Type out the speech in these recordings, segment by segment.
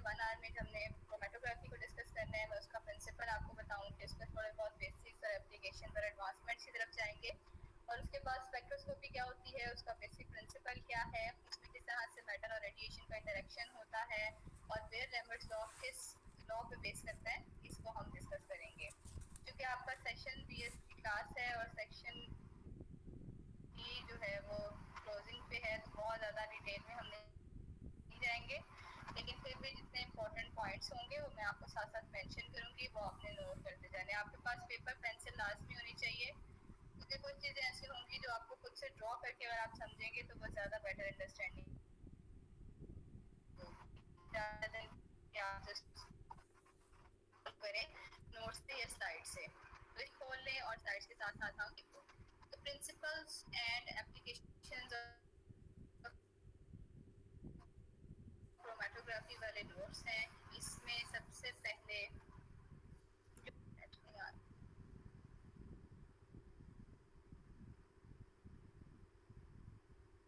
1 our में हमने chromatography को डिस्कस करना है, मैं उसका प्रिंसिपल आपको बताऊंगी, उसमें थोड़े बहुत बेसिक्स और एप्लीकेशन पर एडवांसमेंट की तरफ जाएंगे। और उसके बाद स्पेक्ट्रोस्कोपी क्या होती है, उसका बेसिक प्रिंसिपल क्या है, उसमें किस तरह से मैटर और रेडिएशन का इंटरेक्शन होता है और बेयर-लैम्बर्ट्स लॉ किस लॉ पे बेस करता है, इसको हम डिस्कस करेंगे। क्योंकि आपका सेशन बीएस की क्लास है और सेक्शन की जो है वो क्लोजिंग पे है, तो बहुत ज़्यादा डिटेल में हम नहीं जाएंगे, लेकिन फिर भी जितने इंपॉर्टेंट पॉइंट्स होंगे वो मैं आपको साथ साथ मेंशन करूंगी, वो आपने नोट करते जाने। आपके पास पेपर पेंसिल लाजमी होनी चाहिए, क्योंकि कुछ चीज़ें ऐसी होंगी जो आपको खुद से ड्रॉ करके अगर आप समझेंगे तो वो ज़्यादा बेटर अंडरस्टैंडिंग होगी आप जस्ट करें नोट्स से या स्लाइड से, तो खोल लें और स्लाइड्स के साथ साथ हम लिखो। तो principles and applications of chromatography वाले नोट्स हैं। इसमें सबसे पहले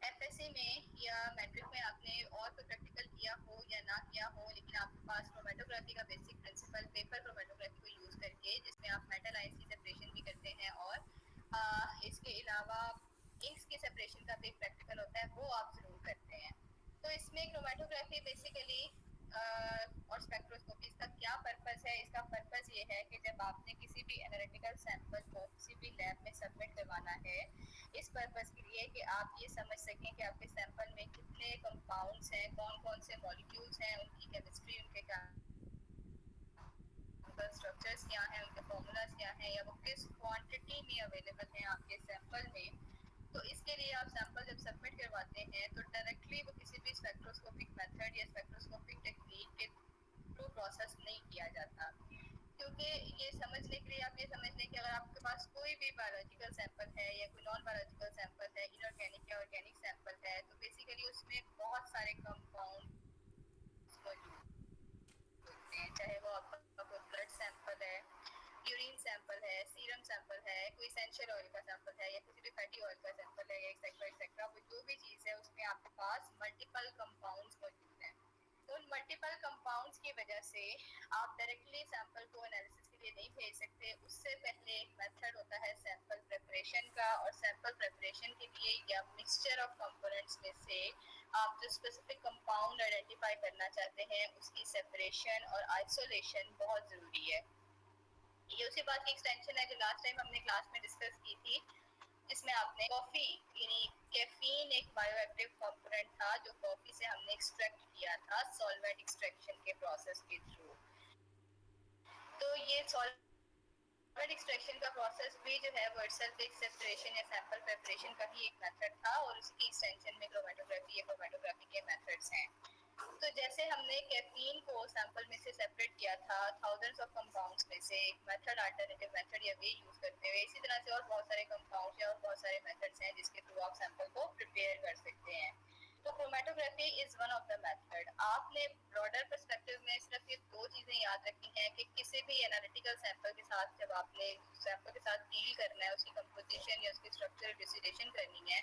एफएससी में या मैट्रिक में आपने और कोई प्रैक्टिकल किया हो या ना किया हो, लेकिन आपके पास क्रोमेटोग्राफी का बेसिक प्रिंसिपल पेपर क्रोमेटोग्राफी को यूज करके, जिसमें आप मेटल आयंस की सेपरेशन भी करते हैं और इसके अलावा इंक्स की सेपरेशन का भी प्रैक्टिकल होता है, वो आप जरूर करते हैं। तो इसमें क्रोमेटोग्राफी बेसिकली और स्पेक्ट्रोस्कोपी, इसका क्या पर्पस है? इसका पर्पस ये है कि जब आपने किसी भी एनालिटिकल सैंपल को किसी भी लैब में सबमिट करवाना है, इस पर्पस के लिए कि आप ये समझ सकें कि आपके सैंपल में कितने कंपाउंड्स हैं, कौन कौन से मॉलिक्यूल्स हैं, उनकी केमिस्ट्री, उनके स्ट्रक्चर्स क्या हैं, उनके फॉर्मूलाज क्या हैं, या वो किस क्वांटिटी में अवेलेबल हैं आपके सैंपल में। तो इसके लिए आप सैंपल जब सबमिट करवाते हैं तो डायरेक्टली वो किसी भी स्पेक्ट्रोस्कोपिक मेथड या स्पेक्ट्रोस्कोपिक टेक्निक के थ्रू प्रोसेस नहीं किया जाता, क्योंकि ये समझने के लिए आप ये समझ लें कि अगर आपके पास कोई भी बायोलॉजिकल सैंपल है या कोई नॉन बायोलॉजिकल सैंपल है, इनऑर्गेनिक या ऑर्गेनिक सैंपल है, तो बेसिकली उसमें बहुत सारे कंपाउंड मौजूद होते हैं, चाहे वो आपका कोई ब्लड सैंपल है, यूरिन सैंपल है, सीरम सैंपल है, कोई एसेंशियल ऑयल का सैंपल है, या किसी भी फैटी ऑयल का सैंपल है, एक्सेट्रा एक्सेट्रा, वो जो भी चीज़ है उसमें आपके पास मल्टीपल कंपाउंड्स मौजूद हैं। तो उन मल्टीपल कंपाउंड्स की वजह से आप डायरेक्टली सैंपल को एनालिसिस के लिए नहीं भेज सकते। उससे पहले एक मेथड होता है सैंपल प्रेपरेशन का, और सैंपल प्रेपरेशन के लिए या मिक्सचर ऑफ कंपोनेंट्स में से आप जो स्पेसिफिक कंपाउंड आइडेंटिफाई करना चाहते हैं उसकी सेपरेशन और आइसोलेशन बहुत ज़रूरी है। ये उसी बात की एक्सटेंशन है जो लास्ट टाइम हमने क्लास में डिस्कस की थी, जिसमें आपने कॉफ़ी यानी कैफीन एक बायोएक्टिव कंपोनेंट था जो कॉफ़ी से हमने एक्सट्रैक्ट किया था सॉल्वेंट एक्सट्रैक्शन के प्रोसेस के थ्रू। तो ये सॉल्वेंट एक्सट्रैक्शन का प्रोसेस भी जो है वो इटसेल्फ एक सेपरेशन या सैंपल प्रिपरेशन का ही एक मेथड था, और उसकी एक्सटेंशन में क्रोमेटोग्राफी या क्रोमेटोग्राफी के मेथड्स हैं। तो जैसे हमने कैफीन को सैंपल में से सेपरेट किया था थाउजेंड्स ऑफ कंपाउंड्स में से, एक मेथड अल्टरनेटिव मेथड या वे यूज करते हुए, इसी तरह से और बहुत सारे कंपाउंड्स या और बहुत सारे मेथड्स हैं जिसके थ्रू आप सैंपल को प्रिपेयर कर सकते हैं। तो chromatography is one of the method. आपने ब्रॉडर पर्सपेक्टिव में सिर्फ ये दो चीजें याद रखनी है कि किसी भी एनालिटिकल सैंपल के साथ जब आपने सैंपल के साथ डील करना है, उसकी कंपोजिशन या उसकी स्ट्रक्चर डिसिडेशन करनी है,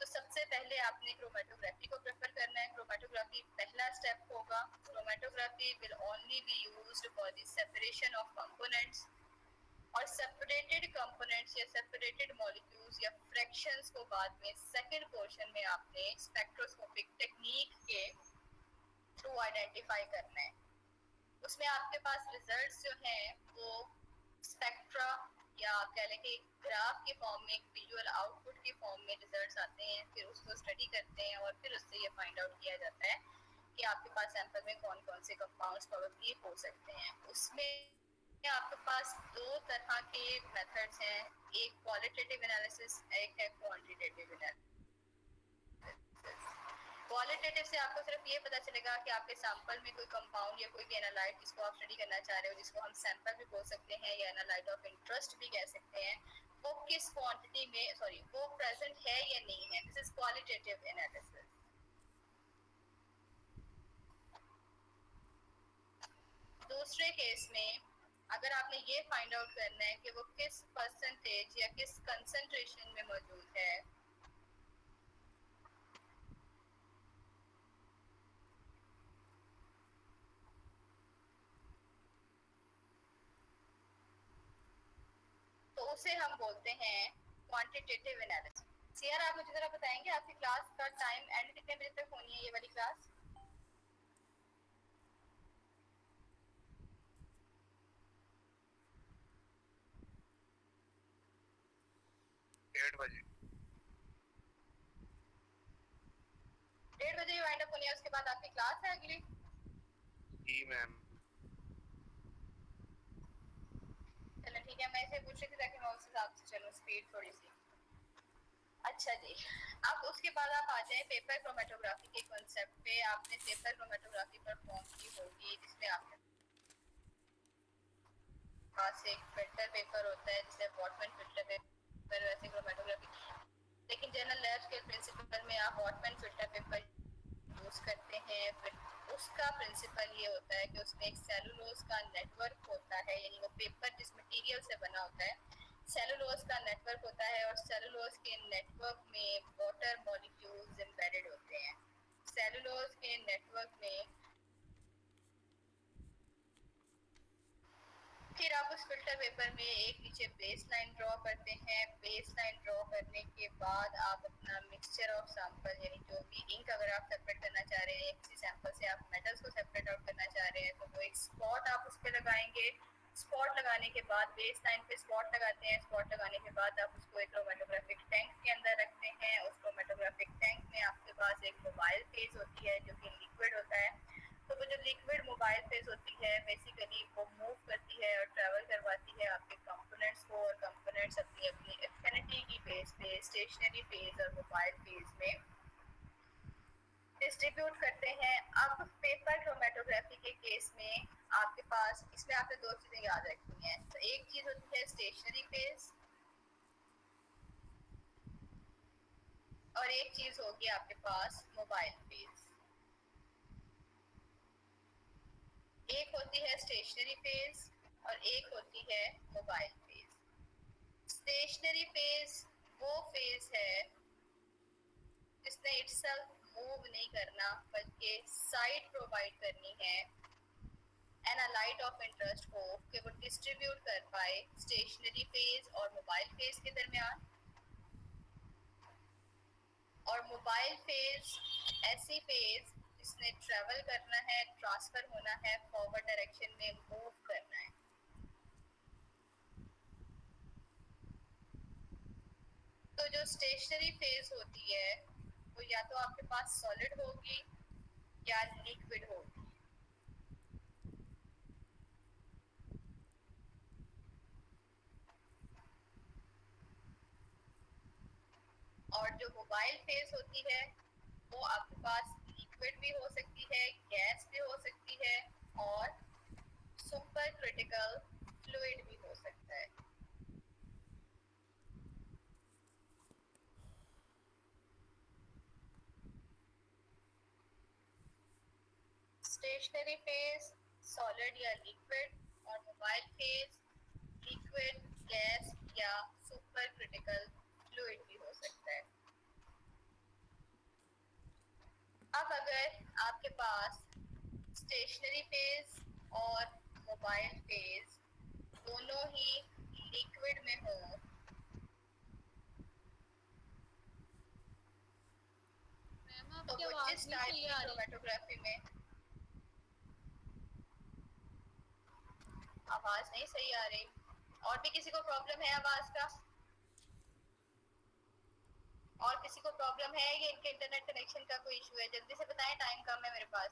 तो सबसे पहले आपने क्रोमेटोग्राफी को प्रेफर करना है। क्रोमेटोग्राफी पहला स्टेप होगा। Chromatography will only be used for the separation of components, और सेपरेटेड कंपोनेंट्स या सेपरेटेड मॉलिक्यूल्स या फ्रैक्शंस को बाद में सेकंड पोर्शन में आपने स्पेक्ट्रोस्कोपिक टेक्निक के थ्रू आइडेंटिफाई करना है। उसमें आपके पास रिजल्ट्स जो हैं वो स्पेक्ट्रा या आप कह लें कि ग्राफ के फॉर्म में, एक विजुअल आउटपुट के फॉर्म में रिजल्ट्स आते हैं, फिर उसको स्टडी करते हैं और फिर उससे ये फाइंड आउट किया जाता है कि आपके पास सैंपल में कौन कौन से कंपाउंड्स प्रोबेबली हो सकते हैं। उसमें आपके पास दो तरह के मेथड्स हैं, एक क्वालिटेटिव एनालिसिस, एक है क्वांटिटेटिव एनालिसिस। क्वालिटेटिव से आपको सिर्फ ये पता चलेगा कि आपके सैंपल में कोई कंपाउंड या कोई भी एनालाइट जिसको आप स्टडी करना चाह रहे हो, जिसको हम सैंपल भी बोल सकते हैं या एनालाइट ऑफ इंटरेस्ट भी कह सकते हैं, वो किस क्वांटिटी में, सॉरी, वो प्रेजेंट है या नहीं है। This is qualitative analysis. दूसरे केस में अगर आपने ये फाइंड आउट करना है कि वो किस परसेंटेज या किस कंसंट्रेशन में मौजूद है, उसे हम बोलते हैं क्वांटिटेटिव एनालिसिस। यार आप मुझे जरा बताएंगे आपकी क्लास का टाइम एंड कितने बजे तक होनी है ये वाली क्लास? 1:30 बजे। 1:30 बजे ही वाइंड अप होनी है, उसके बाद आपकी क्लास है अगली? जी मैम। चलो ठीक है, मैं इसे पूछ रही थी ताकि मैं उस हिसाब से चलूँ, स्पीड थोड़ी सी। अच्छा जी, अब उसके बाद आप आ जाए पेपर क्रोमेटोग्राफी के कॉन्सेप्ट पे। आपने पेपर क्रोमेटोग्राफी परफॉर्म की होगी जिसमें आपके पास एक फिल्टर पेपर होता है जिसे वॉटमैन फिल्टर पेपर, वैसे क्रोमेटोग्राफी, लेकिन जनरल लैब स्केल प्रिंसिपल में आप वॉटमैन फिल्टर पेपर यूज करते हैं। फिर उसका प्रिंसिपल ये होता है कि उसमें एक सेलुलोज का नेटवर्क होता है, यानी वो पेपर जिस मटेरियल से बना होता है सेलुलोज का नेटवर्क होता है, और सेलुलोज के नेटवर्क में वाटर मॉलिक्यूल्स एम्बेडेड होते हैं। सेलुलोज के नेटवर्क में फिर आप उस फिल्टर पेपर में एक नीचे बेस लाइन ड्रॉ करते हैं। बेस लाइन ड्रॉ करने के बाद आप अपना मिक्सचर ऑफ सैंपल, यानी जो भी इंक अगर आप सेपरेट करना चाह रहे हैं, किसी सैंपल से आप मेटल्स को सेपरेट आउट करना चाह रहे हैं, तो वो एक स्पॉट आप उस पर लगाएंगे। स्पॉट लगाने के बाद बेस लाइन पे स्पॉट लगाते हैं। स्पॉट लगाने के बाद आप उसको एक क्रोमेटोग्राफिक टैंक के अंदर रखते हैं। उस क्रोमेटोग्राफिक टैंक में आपके पास एक मोबाइल फेज होती है जो कि लिक्विड होता है। तो वो जो लिक्विड मोबाइल फेज होती है बेसिकली वो मूव करती है और ट्रैवल करवाती है आपके कंपोनेंट्स को, और कंपोनेंट्स अपनी अपनी एफिनिटी की बेस पे स्टेशनरी फेज और मोबाइल फेज में डिस्ट्रीब्यूट करते हैं। अब पेपर क्रोमेटोग्राफी के केस में आपके पास, इसमें आपने दो चीजें याद रखनी है। तो एक चीज होती है स्टेशनरी फेज और एक चीज होगी आपके पास मोबाइल फेज। एक होती है स्टेशनरी फेज और एक होती है मोबाइल फेज। स्टेशनरी फेज वो फेज है जिसने इटसेल्फ मूव नहीं करना बल्कि साइड प्रोवाइड करनी है एनालाइट ऑफ इंटरेस्ट को कि वो डिस्ट्रीब्यूट कर पाए स्टेशनरी फेज और मोबाइल फेज के दरमियान। और मोबाइल फेज ऐसी फेज जिसने ट्रेवल करना है, ट्रांसफर होना है, फॉरवर्ड डायरेक्शन में मूव करना है। तो जो स्टेशनरी फेज होती है वो या तो आपके पास सॉलिड होगी या लिक्विड होगी। और जो मोबाइल फेज होती है वो आपके पास लिक्विड भी हो सकती है, गैस भी हो सकती है और सुपर क्रिटिकल फ्लूइड भी हो सकता है। स्टेशनरी फेज सॉलिड या लिक्विड और मोबाइल फेज लिक्विड, गैस या सुपर क्रिटिकल फ्लूइड भी हो सकता है। अब अगर आपके पास स्टेशनरी फेज और मोबाइल फेज दोनों ही लिक्विड में हो मैम तो आपकी वो आवाज जिस नहीं टाइप सही की आ रही। क्रोमेटोग्राफी में आवाज नहीं सही आ रही। और भी किसी को प्रॉब्लम है आवाज का? और किसी को प्रॉब्लम है कि इनके इंटरनेट कनेक्शन का कोई इशू है? जल्दी से बताएं, टाइम कम है मेरे पास।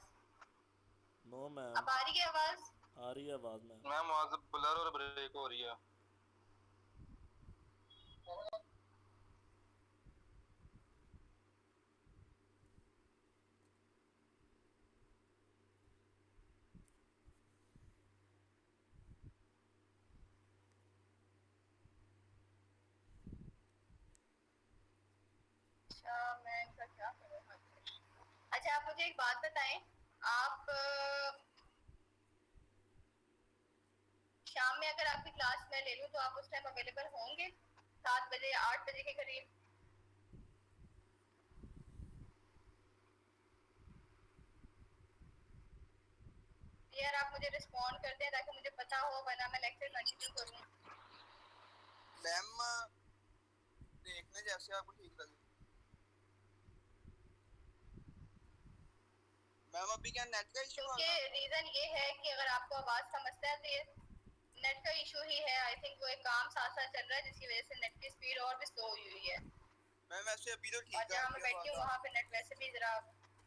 No ma'am. अब आ रही है आवाज? आ रही है आवाज मैम। मैम आवाज ब्लर और ब्रेक हो रही है। अच्छा मैं इनका क्या करूँ? अच्छा आप मुझे एक बात बताएं, आप शाम में अगर आपकी क्लास मैं ले लूं तो आप उस टाइम अवेलेबल होंगे 7 बजे या 8 बजे के करीब? यार आप मुझे रिस्पॉन्ड करते हैं ताकि मुझे पता हो, वरना मैं लेक्चर कंटिन्यू करूं। मैम देखने जैसे आपको ठीक लगे। मैम अभी क्या नेट का इशू आ क्योंकि रहा है? रीजन ये है कि अगर आपको आवाज का मसला है तो ये नेट का इशू ही है। आई थिंक वो एक काम साथ साथ चल रहा है जिसकी वजह से नेट की स्पीड और भी स्लो हुई हुई है। मैम ऐसे अभी तो और ठीक है जहाँ मैं आपकी बैठी हूँ आवाज। वहाँ पे नेट वैसे भी जरा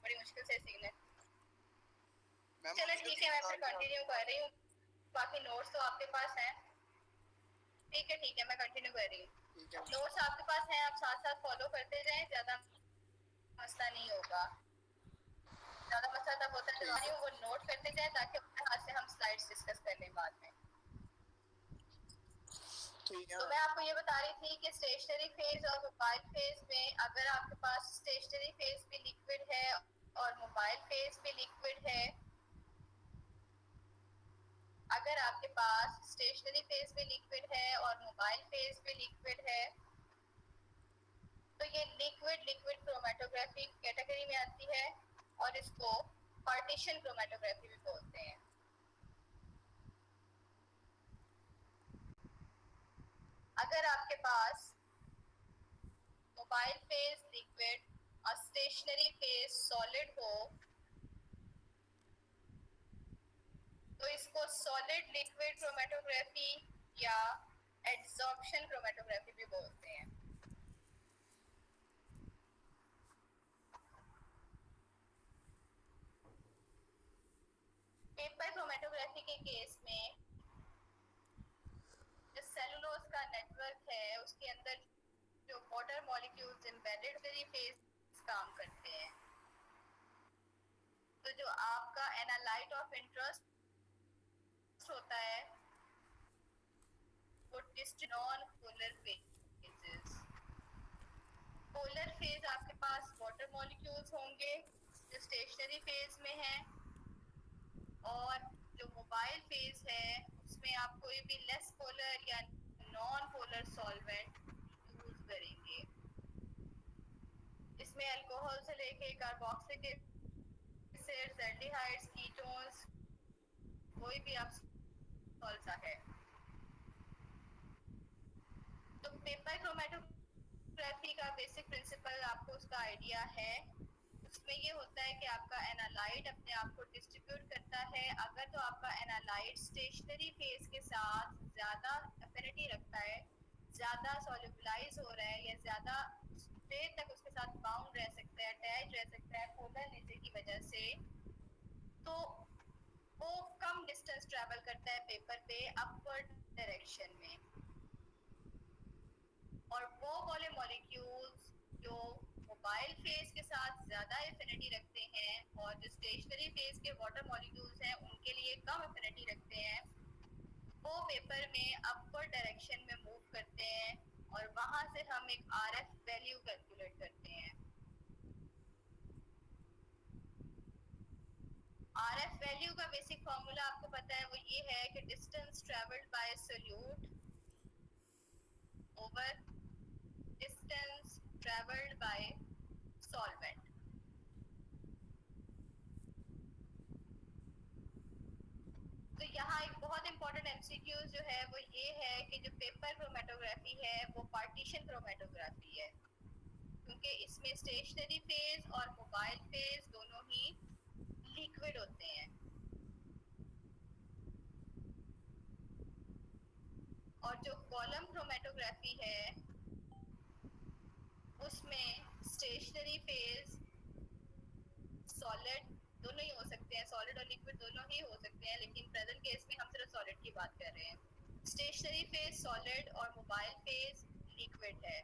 बड़ी मुश्किल से सिग्नल। मैम चलो अभी तो ठीक है, मैं ठीक आ फिर रही है। कंटिन्यू कर रही हूँ। बाकी नोट्स तो आपके पास हैं। ठीक है, मैं कंटिन्यू कर रही हूँ। ठीक है। नोट्स आपके पास हैं, आप साथ साथ फॉलो करते जाएं, ज़्यादा मसला नहीं होगा। ज़्यादा मसला तब होता है जब ठीक है। वो नोट करते जाएं ताकि अपने हाथ से हम स्लाइड्स डिस्कस कर लें बाद में। ठीक है। तो मैं आपको ये बता रही थी कि स्टेशनरी फेज और मोबाइल फेज में अगर आपके पास स्टेशनरी फेज भी लिक्विड है और मोबाइल फेज भी लिक्विड है, अगर आपके पास स्टेशनरी फेज भी लिक्विड है और मोबाइल फेज भी लिक्विड है तो ये लिक्विड लिक्विड क्रोमेटोग्राफी कैटेगरी में आती है और इसको पार्टीशन क्रोमेटोग्राफी भी बोलते हैं। अगर आपके पास मोबाइल फेज लिक्विड और स्टेशनरी फेज सॉलिड हो तो इसको सॉलिड लिक्विड क्रोमेटोग्राफी या एडसॉर्प्शन क्रोमेटोग्राफी भी बोलते हैं। पेपर क्रोमेटोग्राफी के केस में जो सेलुलोज का नेटवर्क है उसके अंदर जो वाटर मॉलिक्यूल्स एम्बेडेड फेज काम करते हैं। तो जो आपका एनालाइट ऑफ इंटरेस्ट होता है वो non polar phases. Polar phase आपके पास वाटर मॉलिक्यूल्स होंगे जो स्टेशनरी फेज में है और जो मोबाइल फेज है उसमें आप कोई भी लेस पोलर या नॉन पोलर सॉल्वेंट यूज करेंगे। इसमें अल्कोहल से लेके कार्बोक्सिलिक एसिड्स, एल्डिहाइड्स, कीटोन्स कोई भी आप सॉल्व है। तो पेपर क्रोमेटोग्राफी का बेसिक प्रिंसिपल आपको उसका आइडिया है। उसमें ये होता है कि आपका एनालाइट अपने आप को डिस्ट्रीब्यूट करता है। अगर तो आपका एनालाइट स्टेशनरी फेज के साथ ज़्यादा एफिनिटी रखता है, ज़्यादा सॉल्युबलाइज हो रहा है या ज़्यादा देर तक उसके साथ बाउंड रह सकता है, अटैच रह सकता है पोलर नेचर की वजह से, तो वो कम डिस्टेंस ट्रैवल करता है पेपर पे अपवर्ड डायरेक्शन में। और वो वाले मॉलिक्यूल्स जो मोबाइल फेज के साथ ज़्यादा एफिनिटी रखते हैं और जो स्टेशनरी फेज के वाटर मॉलिक्यूल्स हैं उनके लिए कम एफिनिटी रखते हैं, वो पेपर में अपवर्ड डायरेक्शन में मूव करते हैं और वहाँ से हम एक आरएफ वैल्यू कैलकुलेट करते हैं। आरएफ वैल्यू का बेसिक फॉर्मूला आपको पता है, वो ये है कि distance travelled bye solute over distance travelled bye solvent. तो यहाँ एक बहुत इंपॉर्टेंट एमसीक्यू जो है वो ये है कि जो पेपर क्रोमेटोग्राफी है वो पार्टीशन क्रोमेटोग्राफी है क्योंकि इसमें स्टेशनरी फेज और मोबाइल फेज दोनों ही लिक्विड होते हैं। और जो कॉलम क्रोमेटोग्राफी है उसमें स्टेशनरी फेज सॉलिड दोनों ही हो सकते हैं, सॉलिड और लिक्विड दोनों ही हो सकते हैं, लेकिन प्रेजेंट केस में हम सिर्फ सॉलिड की बात कर रहे हैं। स्टेशनरी फेज सॉलिड और मोबाइल फेज लिक्विड है।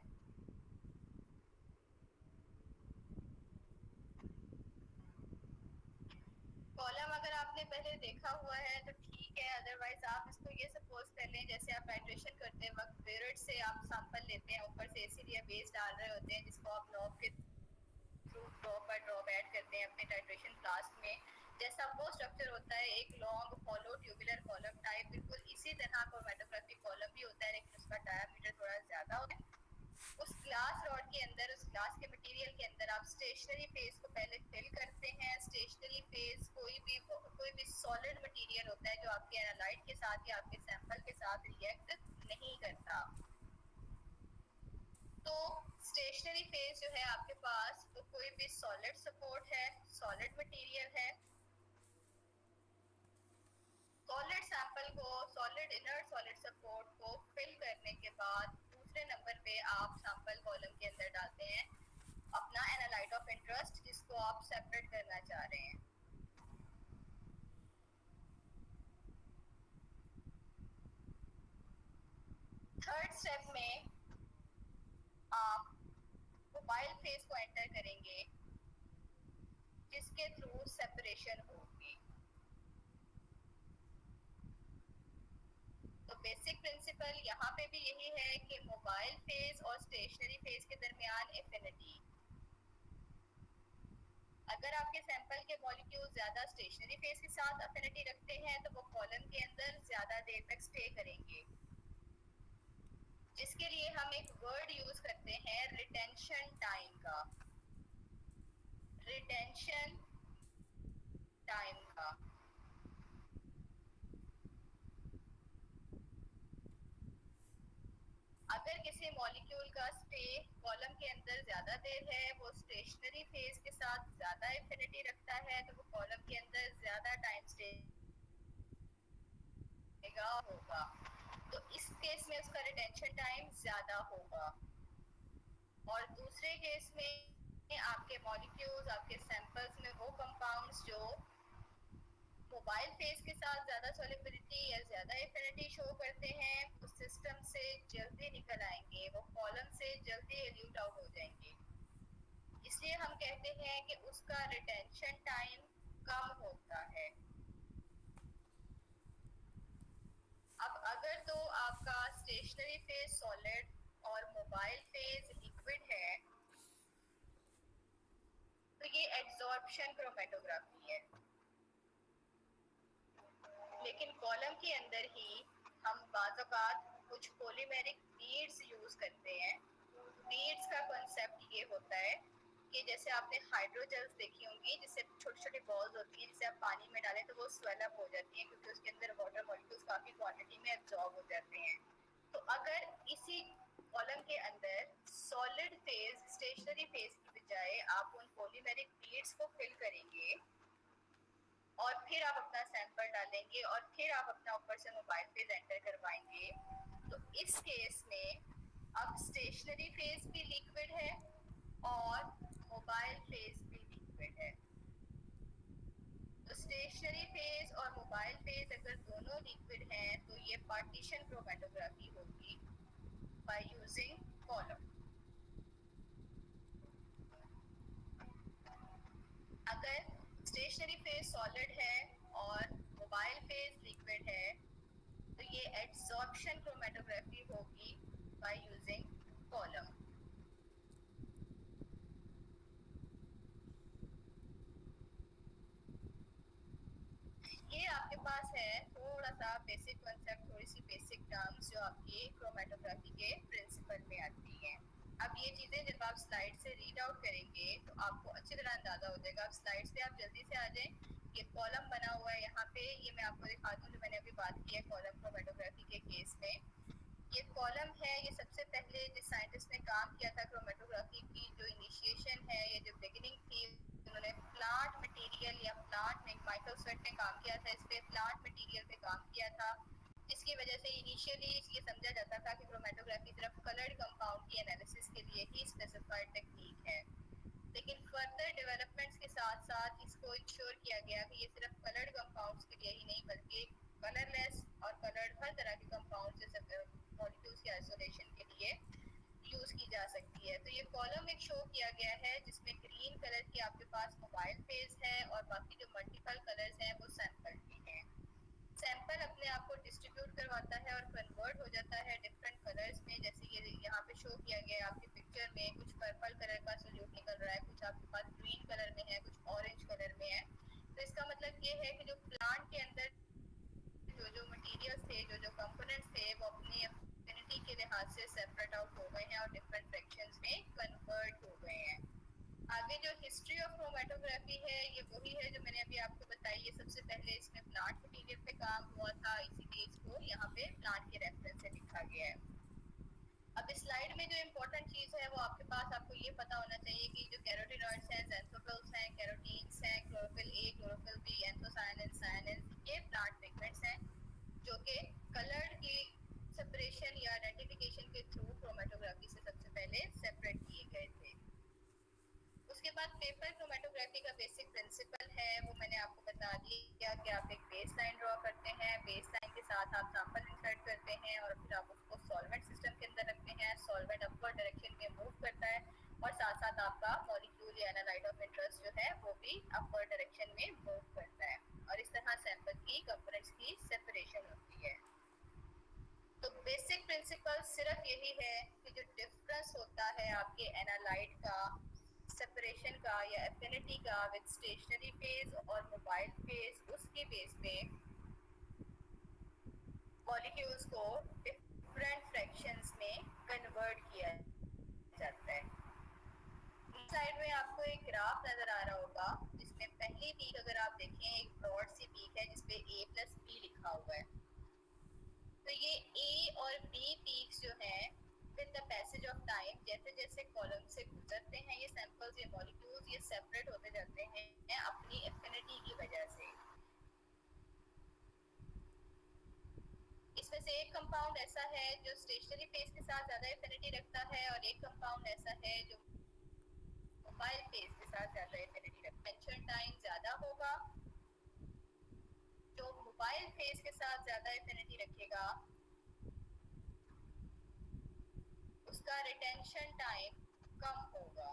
कॉलम अगर आपने पहले देखा हुआ है तो ठीक है, अदरवाइज आप इसको ये सपोज कर लें जैसे आप टाइट्रेशन करते वक्त पिरियड से आप सैंपल लेते हैं, ऊपर से एसिड या बेस डाल रहे होते हैं जिसको आप नॉब के through drop by drop add करते हैं अपने टाइट्रेशन फ्लास्क में। जैसा वो स्ट्रक्चर होता है एक long follow tubular column type, बिल्कुल इसी तरह क्रोमेटोग्राफी कॉलम भी होता है लेकिन उसका डायमीटर थोड़ा ज़्यादा होता है। उस ग्लास रॉड के अंदर, उस ग्लास के मटेरियल के अंदर आप स्टेशनरी फेज को पहले फिल करते हैं। स्टेशनरी फेज कोई भी सॉलिड मटेरियल होता है जो आपके एनालाइट के साथ या आपके सैंपल के साथ रिएक्ट नहीं करता। तो स्टेशनरी फेज जो है आपके पास वो कोई भी सॉलिड सपोर्ट है, सॉलिड मटेरियल है। सॉलिड सैंपल को, सॉलिड इनर्ट सॉलिड सपोर्ट को फिल करने के बाद दूसरे नंबर पे आप सैंपल कॉलम के अंदर डालते हैं अपना एनालाइट ऑफ इंटरेस्ट जिसको आप सेपरेट करना चाह रहे हैं। थर्ड स्टेप में आप मोबाइल फेज को एंटर करेंगे जिसके थ्रू सेपरेशन होगी। तो बेसिक प्रिंसिपल यहाँ पे भी यही है कि मोबाइल फेज और स्टेशनरी फेज के दरमियान एफिनिटी, अगर आपके सैंपल के मॉलिक्यूल ज्यादा स्टेशनरी फेज के साथ एफिनिटी रखते हैं तो वो कॉलम के अंदर ज्यादा देर तक स्टे करेंगे, जिसके लिए हम एक वर्ड यूज करते हैं रिटेंशन टाइम का। रिटेंशन टाइम का अगर किसी मॉलिक्यूल का स्टे कॉलम के अंदर ज्यादा देर है, वो स्टेशनरी फेज के साथ ज्यादा एफिनिटी रखता है, तो वो कॉलम के अंदर ज्यादा टाइम स्टे होगा। तो इस केस में उसका रिटेंशन टाइम ज्यादा होगा। और दूसरे केस में आपके मॉलिक्यूल्स, आपके सैंपल्स में वो कंपाउंड्स जो मोबाइल फेज के साथ ज्यादा सॉल्युबिलिटी या ज्यादा एफिनिटी शो करते हैं वो सिस्टम से जल्दी निकल आएंगे, वो कॉलम से जल्दी एल्यूट आउट हो जाएंगे। इसलिए हम कहते हैं कि उसका रिटेंशन टाइम कम होता है। अब अगर तो आपका स्टेशनरी फेज सॉलिड और मोबाइल फेज लिक्विड है तो ये एड्सॉर्प्शन क्रोमेटोग्राफी है। लेकिन कॉलम के अंदर ही हम बाज़-औक़ात कुछ पॉलीमेरिक बीड्स यूज करते हैं। बीड्स का कॉन्सेप्ट ये होता है कि जैसे आपने हाइड्रोजेल्स देखी होंगी जिससे छोटी छोटी बॉल्स होती हैं, जिसे आप पानी में डालें तो वो स्वेल अप हो जाती हैं क्योंकि उसके अंदर वाटर मॉलिक्यूल्स काफी क्वांटिटी में एब्जॉर्ब हो जाते हैं। तो अगर इसी कॉलम के अंदर सॉलिड फेज स्टेशनरी फेज की बजाय आप उन पॉलीमेरिक बीड्स को फिल करेंगे और फिर आप अपना सैंपल डालेंगे और फिर आप अपना ऊपर से मोबाइल फेज एंटर करवाएंगे, तो इस केस में अब स्टेशनरी फेज भी लिक्विड है और मोबाइल फेज भी लिक्विड है। तो स्टेशनरी फेज और मोबाइल फेज अगर दोनों लिक्विड हैं तो ये पार्टीशन क्रोमेटोग्राफी होगी बाय यूजिंग कॉलम। अगर स्टेशनरी फेज सॉलिड है और मोबाइल फेज लिक्विड है तो ये एड्सॉर्प्शन क्रोमेटोग्राफी होगी बाय यूजिंग कॉलम। ये आपके पास है थोड़ा सा बेसिक कॉन्सेप्ट, थोड़ी सी बेसिक टर्म्स जो आपकी क्रोमेटोग्राफी के प्रिंसिपल में आती हैं। अब ये चीज़ें जब आप स्लाइड से रीड आउट करेंगे तो आपको अच्छी तरह अंदाजा हो जाएगा। आप स्लाइड से आप जल्दी से आ जाएं। ये कॉलम बना हुआ है यहाँ पे, ये मैं आपको दिखा दूँ जो मैंने अभी बात की है कॉलम क्रोमेटोग्राफी के केस में। ये कॉलम है, ये सबसे पहले जिस साइंटिस्ट ने काम किया था क्रोमेटोग्राफी की जो इनिशिएशन है, ये जो बिगिनिंग थी, उन्होंने प्लांट मटेरियल या प्लांट में माइकल स्वेट ने काम किया था, इस पे प्लांट मटेरियल पे काम किया था, जिसकी वजह से इनिशियली ये समझा जाता था कि क्रोमेटोग्राफी सिर्फ कलर्ड कंपाउंड की एनालिसिस के लिए ही स्पेसिफाइड टेक्निक है। लेकिन फर्दर डेवलपमेंट्स के साथ साथ इसको इंश्योर किया गया कि ये सिर्फ कलर्ड कंपाउंड्स के लिए ही नहीं बल्कि कलरलेस और कलर्ड हर तरह के कंपाउंड जैसे मॉलिक्यूल्स के आइसोलेशन के लिए यूज की जा सकती है। तो ये कॉलम एक शो किया गया है जिसमें ग्रीन कलर की आपके पास मोबाइल फेज है और बाकी जो मल्टीपल कलर्स हैं वो सैंपल की हैं। सैंपल अपने आप को डिस्ट्रीब्यूट करवाता है और कन्वर्ट हो जाता है डिफरेंट कलर्स में। जैसे ये यहाँ पे शो किया गया है आपकी पिक्चर में, कुछ पर्पल कलर का सोल्यूट निकल रहा है, कुछ आपके पास ग्रीन कलर में है, कुछ ऑरेंज कलर में है। तो इसका मतलब ये है कि जो प्लांट के अंदर जो जो मटेरियल्स थे, जो जो कंपोनेंट्स थे वो अपनी एफिनिटी के लिहाज से सेपरेट आउट हो गए हैं और डिफरेंट फ्रैक्शंस में कन्वर्ट हो गए हैं। आगे जो हिस्ट्री ऑफ क्रोमेटोग्राफी है ये वही है जो मैंने अभी आपको बताई। ये सबसे पहले इसमें प्लांट मटेरियल पे काम हुआ था, इसीलिए इसको यहाँ पे प्लांट के रेफरेंस से लिखा गया है। अब इस स्लाइड में जो इम्पोर्टेंट इम्पोर्टेंट चीज़ है वो आपके पास, आपको ये पता होना चाहिए कि जो कैरोटीनॉइड्स हैं, ज़ैंथोफिल्स हैं, कैरोटीन्स हैं, chlorophyll A, chlorophyll B, anthocyanin, सायनिन, ये प्लांट पिगमेंट्स हैं जो कि कलर्ड की सेपरेशन या आइडेंटिफिकेशन के थ्रू क्रोमेटोग्राफी से सबसे पहले सेपरेट किए गए थे। उसके बाद पेपर क्रोमेटोग्राफी का बेसिक प्रिंसिपल है वो मैंने आपको बता दिया कि आप एक बेस लाइन ड्रॉ करते हैं, बेस लाइन के साथ आप सैंपल इंसर्ट करते हैं और फिर आप उसको सॉल्वेंट सिस्टम के अंदर रखते हैं। सॉल्वेंट अपवर्ड डायरेक्शन में मूव करता है और साथ साथ आपका मॉलिक्यूल या एनालाइट ऑफ इंटरेस्ट जो है वो भी अपवर्ड डायरेक्शन में मूव करता है और इस तरह सैंपल की कंपोनेंट्स की सेपरेशन होती है। तो बेसिक प्रिंसिपल सिर्फ यही है कि जो डिफरेंस होता है आपके एनालाइट का सेपरेशन का या एफिनिटी का विद स्टेशनरी फेज और मोबाइल फेज, उसकी बेस पे मॉलिक्यूल्स को डिफरेंट फ्रैक्शंस में कन्वर्ट किया जाता है। इस साइड में आपको एक ग्राफ नजर आ रहा होगा जिसमें पहली पीक अगर आप देखें एक ब्रॉड सी पीक है जिसपे A प्लस B लिखा हुआ है। तो ये A और B पीक्स जो हैं with the passage of time जैसे जैसे कॉलम से गुजरते हैं ये सैंपल्स, ये मॉलिक्यूल्स ये सेपरेट होते जाते हैं अपनी एफिनिटी की वजह से। इसमें से एक कंपाउंड ऐसा है जो स्टेशनरी फेज के साथ ज्यादा एफिनिटी रखता है और एक कंपाउंड ऐसा है जो मोबाइल फेज के साथ ज्यादा एफिनिटी रखता है। रिटेंशन टाइम ज्यादा होगा, जो मोबाइल फेज के साथ ज्यादा एफिनिटी रखेगा उसका रिटेंशन टाइम कम होगा।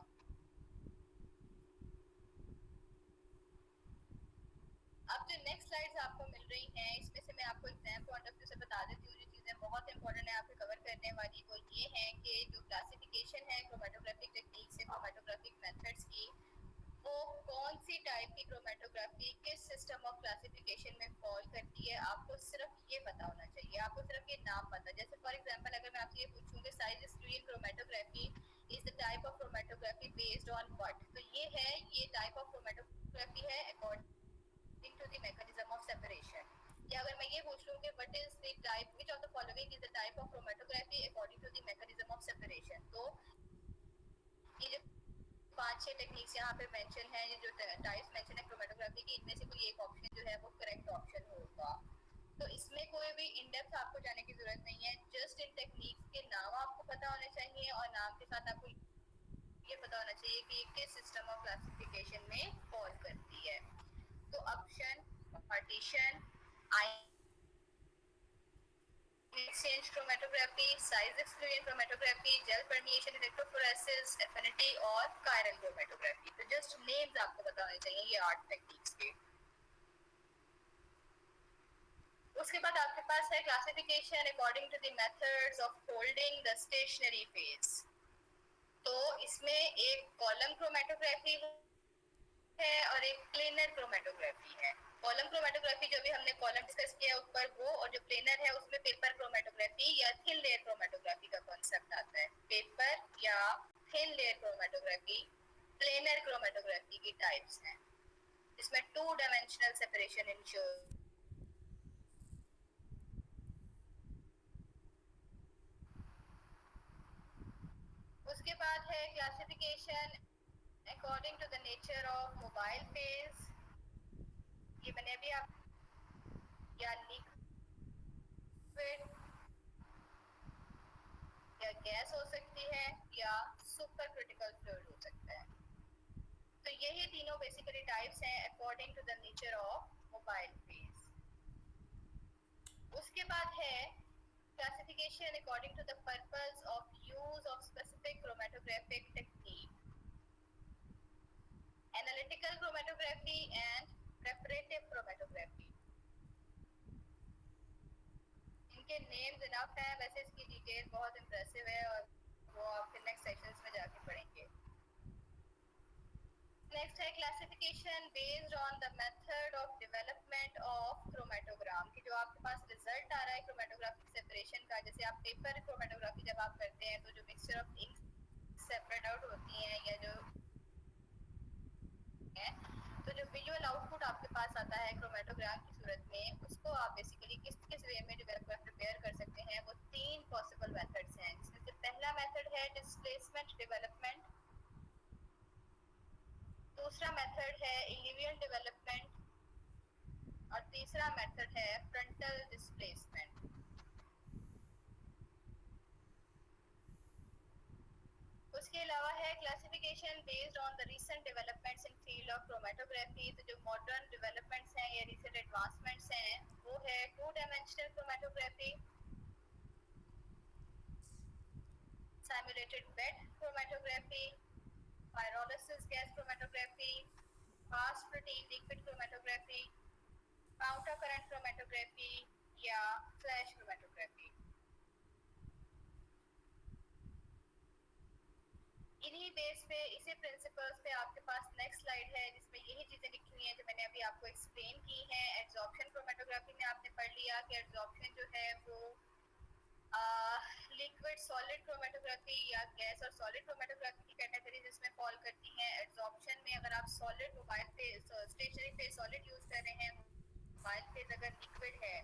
अब जो नेक्स्ट स्लाइड्स आपको मिल रही हैं इसमें से मैं आपको एग्जाम पॉइंट ऑफ व्यू से बता देती हूँ जो चीज़ें बहुत इंपॉर्टेंट है आपको कवर करने वाली, वो ये है कि जो क्लासिफिकेशन है क्रोमेटोग्राफिक टेक्निक से, क्रोमेटोग्राफिक मेथड्स की, वो कौन सी टाइप की क्रोमेटोग्राफी किस सिस्टम ऑफ क्लासिफिकेशन में फॉल करती है, आपको सिर्फ ये पता होना चाहिए। आपको सिर्फ ये नाम पता, जैसे फॉर एग्जांपल अगर मैं आपसे ये पूछूं कि size screen chromatography is the type of chromatography based on what, तो ये है, ये टाइप ऑफ क्रोमेटोग्राफी है according to the mechanism of separation. या अगर मैं ये पूछ लूं कि what is the type, which of the following is the type of chromatography according to the mechanism of separation, तो ये जो 5-6 टेक्निक्स यहाँ पे मेंशन है, ये जो टाइप्स मेंशन है क्रोमेटोग्राफी की, इनमें से कोई एक ऑप्शन जो है वो करेक्ट ऑप्शन होगा। तो इसमें कोई भी इन डेप्थ आपको जाने की जरूरत नहीं है, जस्ट इन टेक्निक्स के नाम आपको पता होने चाहिए और नाम के साथ आपको ये पता होना चाहिए कि किस सिस्टम ऑफ क्लासिफिकेशन में फॉल करती है। तो option, partition, exchange chromatography, size exclusion chromatography, gel permeation electrophoresis, affinity और chiral chromatography। तो just names आपको पता होने चाहिए ये 8 टेक्निक्स के। उसके बाद आपके पास है classification according to the methods of holding the stationary phase. तो इसमें एक कॉलम क्रोमेटोग्राफी है और एक प्लेनर क्रोमेटोग्राफी है। कॉलम क्रोमेटोग्राफी जो भी हमने कॉलम डिस्कस किया ऊपर वो, और जो प्लेनर है उसमें पेपर क्रोमेटोग्राफी या थिन लेयर क्रोमेटोग्राफी का कॉन्सेप्ट आता है। पेपर या thin layer chromatography planar chromatography की टाइप्स हैं, इसमें 2 डायमेंशनल सेपरेशन इंश्योर। उसके बाद है classification according to the nature of mobile phase, ये मैंने अभी आप, या लिक्विड या गैस हो सकती है या सुपर क्रिटिकल फ्लूइड हो सकता है। तो यही तीनों बेसिकली टाइप्स हैं according to the nature of mobile phase. उसके बाद है classification according to the purpose of use of specific chromatographic technique, analytical chromatography and preparative chromatography. इनके नेम्स इनफ हैं, वैसे इसकी डिटेल बहुत इंप्रेसिव है और वो आप फिर नेक्स्ट सेशंस में जाके पढ़ेंगे। नेक्स्ट है classification based on the method of development of chromatogram, कि जो आपके पास रिजल्ट आ रहा है क्रोमेटोग्राफिक सेपरेशन का, जैसे आप पेपर क्रोमेटोग्राफी जब आप करते हैं तो जो mixture of ink separate out होती हैं या जो है, तो जो विजुअल आउटपुट आपके पास आता है क्रोमेटोग्राम की सूरत में, उसको आप बेसिकली किस किस वे में प्रिपेयर कर सकते हैं, वो 3 पॉसिबल मेथड्स हैं, जिसमें से पहला मेथड है है डिस्प्लेसमेंट डेवलपमेंट, दूसरा मेथड है इलिवियल डेवलपमेंट और तीसरा मेथड है फ्रंटल डिस्प्लेसमेंट। उसके अलावा है classification based on the recent developments in field of chromatography. तो जो मॉडर्न डेवलपमेंट्स हैं या रीसेंट एडवांसमेंट्स हैं वो है 2 dimensional chromatography, simulated bed chromatography, pyrolysis gas chromatography, fast protein liquid chromatography, counter current chromatography या फ्लैश क्रोमेटोग्राफी। इन्हीं base पे, इसी प्रिंसिपल्स पे आपके पास नेक्स्ट स्लाइड है जिसमें यही चीजें लिखी हुई हैं जो मैंने अभी आपको एक्सप्लेन की हैं। एड्सॉर्प्शन क्रोमेटोग्राफी में आपने पढ़ लिया कि एड्सॉर्प्शन जो है वो लिक्विड सॉलिड क्रोमेटोग्राफी या गैस और सॉलिड क्रोमेटोग्राफी की कैटेगरीज इसमें फॉल करती हैं। एड्सॉर्प्शन में अगर आप solid mobile phase, stationary phase solid use कर रहे हैं, मोबाइल फेज अगर लिक्विड है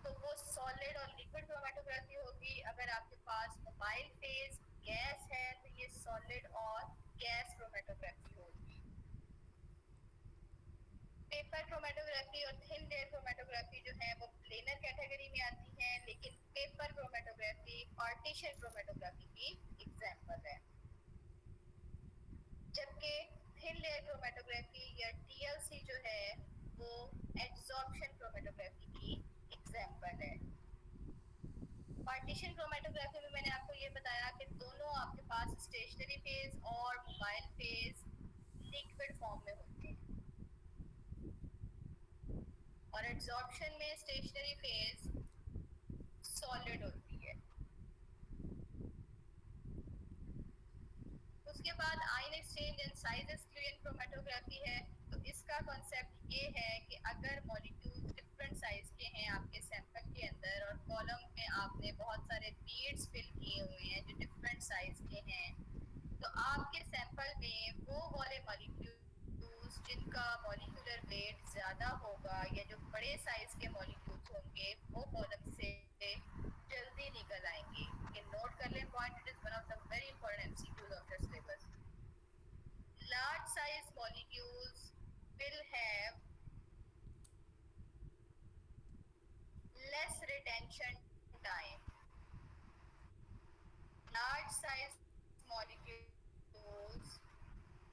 तो वो सॉलिड और लिक्विड क्रोमेटोग्राफी होगी। अगर आपके पास मोबाइल फेज गैस है तो ये सॉलिड और गैस क्रोमेटोग्राफी होगी। पेपर क्रोमेटोग्राफी और थिन लेयर क्रोमेटोग्राफी जो है वो प्लेनर कैटेगरी में आती हैं, लेकिन पेपर क्रोमेटोग्राफी पार्टीशन क्रोमेटोग्राफी की एग्जांपल है, जबकि थिन लेयर क्रोमेटोग्राफी या टीएलसी जो है वो एड्सॉर्प्शन क्रोमेटोग्राफी की एग्जांपल है। पार्टीशन क्रोमेटोग्राफी में मैंने आपको ये बताया कि दोनों आपके पास स्टेशनरी फेज और मोबाइल फेज लिक्विड फॉर्म में होते हैं और एड्सॉर्प्शन में स्टेशनरी फेज सॉलिड होती है। उसके बाद ion exchange and size exclusion chromatography है। तो इसका कॉन्सेप्ट ये है कि अगर मॉलिक्यूल्स डिफरेंट साइज के हैं आपके सैंपल के अंदर और कॉलम में आपने बहुत सारे बीड्स फिल किए हुए हैं जो डिफरेंट साइज के हैं, तो आपके सैंपल में वो वाले मॉलिक्यूल्स जिनका मॉलिक्यूलर वेट ज़्यादा होगा या जो बड़े साइज के मॉलिक्यूल्स होंगे वो कॉलम से जल्दी निकल आएंगे। ये नोट कर लें point, it is one of the very important MCQs of your syllabus. Large size molecules will have less retention time. Large size molecules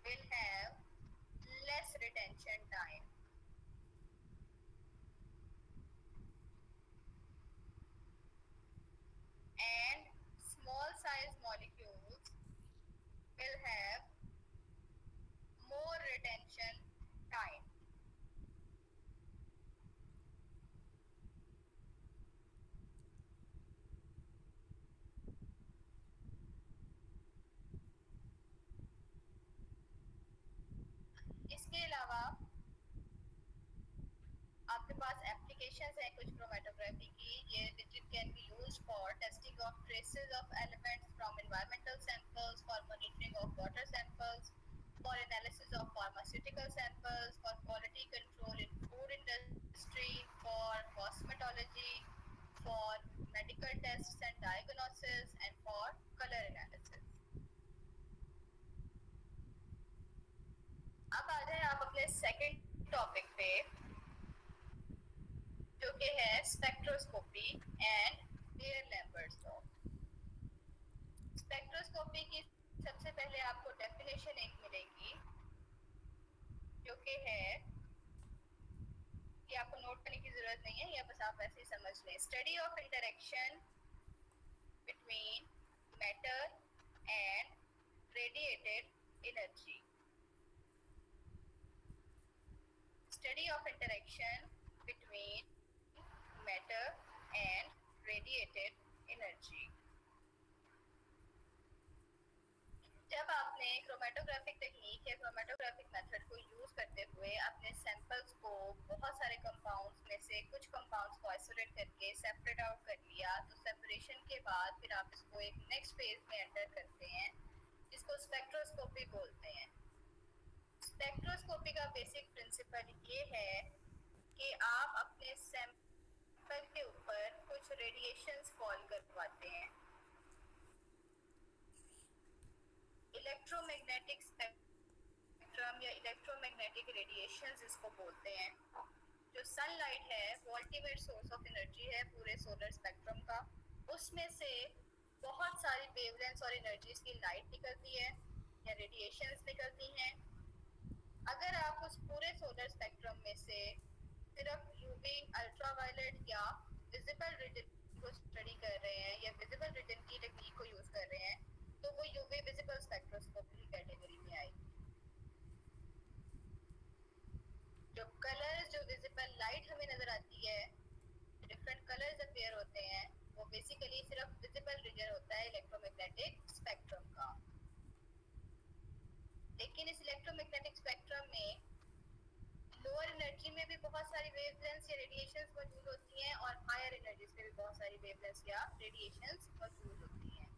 will have less retention time. And small size molecules will have more retention time. इसके अलावा आपके पास applications हैं कुछ chromatography की, ये which it can be used for testing of traces of elements from environmental samples, for monitoring of water samples, for analysis of pharmaceutical samples, for quality control in food industry, for cosmetology, for medical tests and diagnosis, and for color analysis. अब आ जाए आप अपने second topic पे जो कि है spectroscopy and bear-Lambert's law. Spectroscopy की सबसे पहले आपको डेफिनेशन एक मिलेगी जो कि है कि आपको नोट करने की जरूरत नहीं है, या बस आप वैसे ही समझ लें। Study of interaction between matter and radiated energy. Study of interaction between matter and radiated energy. जब आपने क्रोमेटोग्राफिक टेक्निक या क्रोमेटोग्राफिक मेथड को यूज करते हुए अपने सैंपल्स को बहुत सारे कंपाउंड्स में से कुछ कंपाउंड्स को आइसोलेट करके सेपरेट आउट कर लिया, तो सेपरेशन के बाद फिर आप इसको एक नेक्स्ट फेज में एंटर करते हैं जिसको स्पेक्ट्रोस्कोपी बोलते हैं। स्पेक्ट्रोस्कोपी का बेसिक प्रिंसिपल ये है कि आप अपने सैंपल के ऊपर कुछ रेडिएशंस फॉल करवाते हैं। इलेक्ट्रोमैग्नेटिक स्पेक्ट्रम या इलेक्ट्रोमैग्नेटिक रेडिएशंस इसको बोलते हैं। जो सनलाइट है वो अल्टीमेट सोर्स ऑफ एनर्जी है पूरे सोलर स्पेक्ट्रम का। उसमें से बहुत सारी वेवलेंथ्स और एनर्जीज की लाइट निकलती है या रेडिएशंस निकलती हैं। अगर आप उस पूरे सोलर स्पेक्ट्रम में से सिर्फ यूवी, अल्ट्रावायलेट या विजिबल रीजन को स्टडी कर रहे हैं या विजिबल रीजन की टेक्निक को यूज कर रहे हैं तो वो यूवी विजिबल स्पेक्ट्रोस्कोपी कैटेगरी में आएगी। जो कलर्स, जो विजिबल लाइट हमें नजर आती है, डिफरेंट कलर्स अपीयर होते हैं, वो बेसिकली सिर्फ विजिबल रीजन होता है इलेक्ट्रोमैग्नेटिक स्पेक्ट्रम का। लेकिन इस इलेक्ट्रोमैग्नेटिक स्पेक्ट्रम में लोअर एनर्जी में भी बहुत सारी वेवलेंथ्स या रेडिएशंस मौजूद होती हैं और हायर एनर्जीज में भी बहुत सारी वेवलेंथ्स या रेडिएशंस मौजूद होती हैं।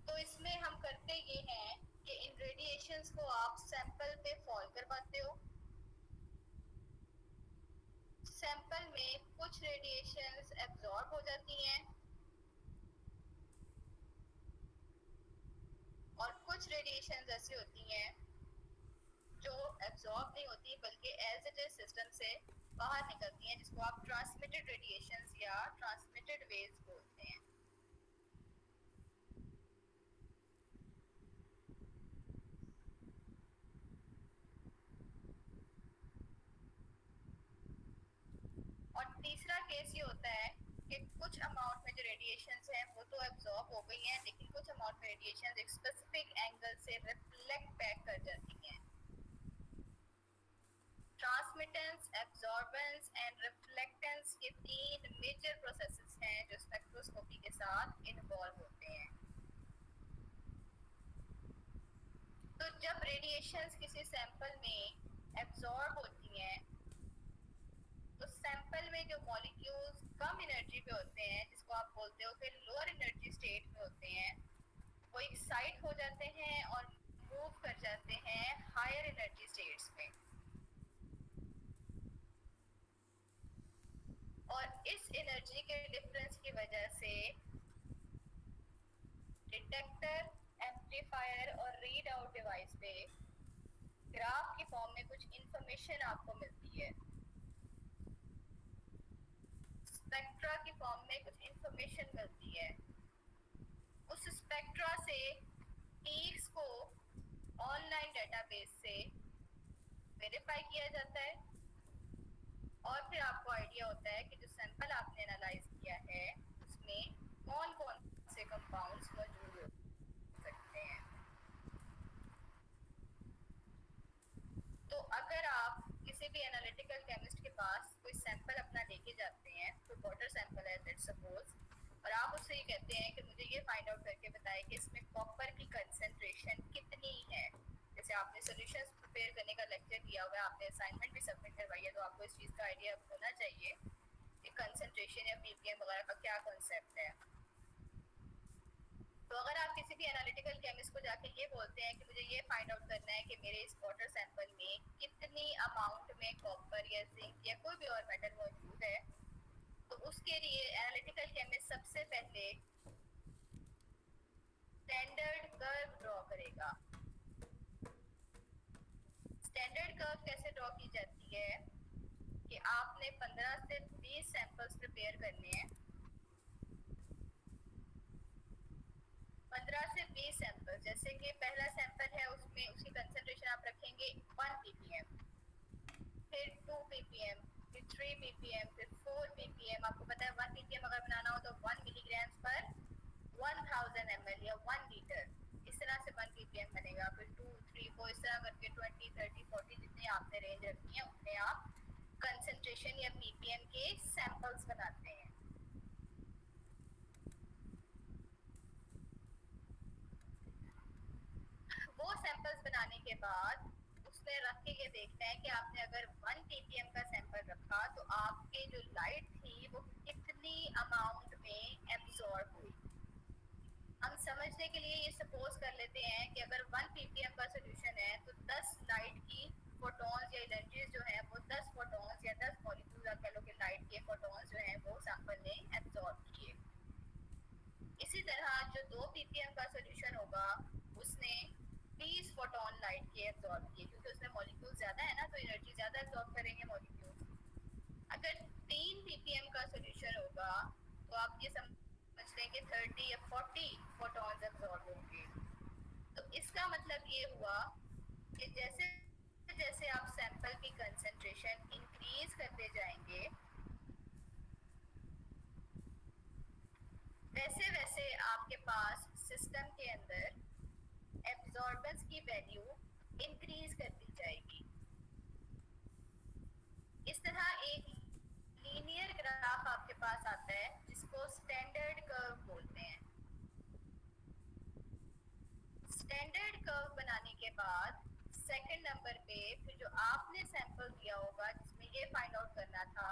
तो इसमें हम करते ये हैं कि इन रेडिएशंस को आप सैंपल पे फॉल करवाते हो। सैंपल में कुछ रेडिएशंस एब्जॉर्ब हो जाती हैं और कुछ रेडिएशंस ऐसी होती हैं जो एब्जॉर्ब नहीं होती बल्कि एज इट इज सिस्टम से बाहर निकलती हैं, जिसको आप ट्रांसमिटेड रेडिएशंस या ट्रांसमिटेड वेव्स बोलते हैं। और तीसरा केस ये होता है कि कुछ अमाउंट में जो रेडिएशंस हैं वो तो एब्जॉर्ब हो गई हैं, लेकिन कुछ अमाउंट में रेडिएशंस एक स्पेसिफिक एंगल से रिफ्लेक्ट बैक कर जाती हैं। ट्रांसमिटेंस, एब्जॉर्बेंस एंड रिफ्लेक्टेंस ये तीन मेजर प्रोसेसेस हैं जो स्पेक्ट्रोस्कोपी के साथ इन्वॉल्व होते हैं। तो जब रेडिएशंस किसी सैंपल में एब्जॉर्ब होती हैं तो सैंपल में जो मॉलिक्यूल्स कम एनर्जी पे होते हैं, जिसको आप बोलते हो कि लोअर एनर्जी स्टेट में होते हैं, वो एक्साइट हो जाते हैं और मूव कर जाते हैं हायर एनर्जी स्टेट्स में। और इस एनर्जी के डिफरेंस की वजह से डिटेक्टर, एम्पलीफायर और रीड आउट डिवाइस पे ग्राफ की फॉर्म में कुछ इंफॉर्मेशन आपको मिलती है, स्पेक्ट्रा की फॉर्म में कुछ इंफॉर्मेशन मिलती है। उस स्पेक्ट्रा से पीक्स को ऑनलाइन डेटाबेस से वेरीफाई किया जाता है और फिर आपको आइडिया होता है कि जो सैंपल आपने एनालाइज किया है उसमें कौन कौन से कंपाउंड्स मौजूद हो सकते हैं। तो अगर आप किसी भी एनालिटिकल केमिस्ट के पास कोई सैंपल अपना लेके जाते हैं, तो वाटर सैंपल है लेट्स सपोज, और आप उससे ये कहते हैं कि मुझे ये फाइंड आउट करके बताएं कि इसमें कॉपर की कंसंट्रेशन कितनी है। जैसे आपने सॉल्यूशंस प्रिपेयर करने का लेक्चर दिया हुआ है, आपने असाइनमेंट भी सबमिट करवाई है, तो आपको इस चीज़ का आइडिया होना चाहिए कि कंसंट्रेशन या पीपीएम वगैरह का क्या कॉन्सेप्ट है। तो अगर आप किसी भी एनालिटिकल केमिस्ट को जाके ये बोलते हैं कि मुझे ये फाइंड आउट करना है कि मेरे इस वाटर सैंपल में कितनी अमाउंट में कॉपर या जिंक या कोई भी और मेटल मौजूद है, तो उसके लिए एनालिटिकल केमिस्ट सबसे पहले स्टैंडर्ड कर्व ड्रॉ करेगा। स्टैंडर्ड कर्व कैसे ड्रॉ की जाती है कि आपने 15 से 20 सैंपल्स प्रिपेयर करने हैं। 15 से 20 सैंपल, जैसे कि पहला सैंपल है उसमें उसकी कंसंट्रेशन आप रखेंगे 1 ppm, फिर 2 ppm, फिर 3 ppm, फिर 4 ppm। आपको पता है 1 ppm अगर बनाना हो तो 1 मिलीग्राम पर 1000 ml या 1 लीटर, इस तरह से 1 ppm बनेगा। फिर 2, 3, 4 इस तरह करके 20, 30, 40 जितनी आपने रेंज रखनी है उतने आप कंसंट्रेशन या ppm के सैंपल्स बनाते हैं। वो सैंपल्स बनाने के बाद उसमें रख के ये देखते हैं कि आपने अगर 1 ppm का सैंपल रखा तो आपके जो लाइट थी वो कितनी अमाउंट में एब्जॉर्ब हुई। हम समझने के लिए ये सपोज कर लेते हैं कि अगर 1 ppm का सोल्यूशन है तो 10 लाइट की फोटॉन्स या एनर्जीज जो है वो 10 फोटॉन्स या 10 मॉलिक्यूल आप कह लो कि लाइट के फोटॉन्स जो हैं वो सैंपल ने एब्जॉर्ब किए। इसी तरह जो 2 ppm का सॉल्यूशन होगा उसने 30 फोटोन लाइट के एब्जॉर्ब किए, क्योंकि उसमें मॉलिक्यूल ज़्यादा है ना, तो एनर्जी ज़्यादा एब्जॉर्ब करेंगे मॉलिक्यूल। अगर 3 ppm का सॉल्यूशन होगा तो आप ये समझ लें कि 30 या 40 फोटॉन्स एब्जॉर्ब होंगे। तो इसका मतलब ये हुआ कि जैसे जैसे आप सैंपल की कंसंट्रेशन इंक्रीज करते जाएंगे वैसे वैसे आपके पास सिस्टम के अंदर एब्जॉर्बेंस की वैल्यू इंक्रीज करती जाएगी। इस तरह एक लीनियर ग्राफ आपके पास आता है जिसको स्टैंडर्ड कर्व बोलते हैं। स्टैंडर्ड कर्व बनाने के बाद सेकंड नंबर पे फिर जो आपने सैंपल दिया होगा जिसमें ये फाइंड आउट करना था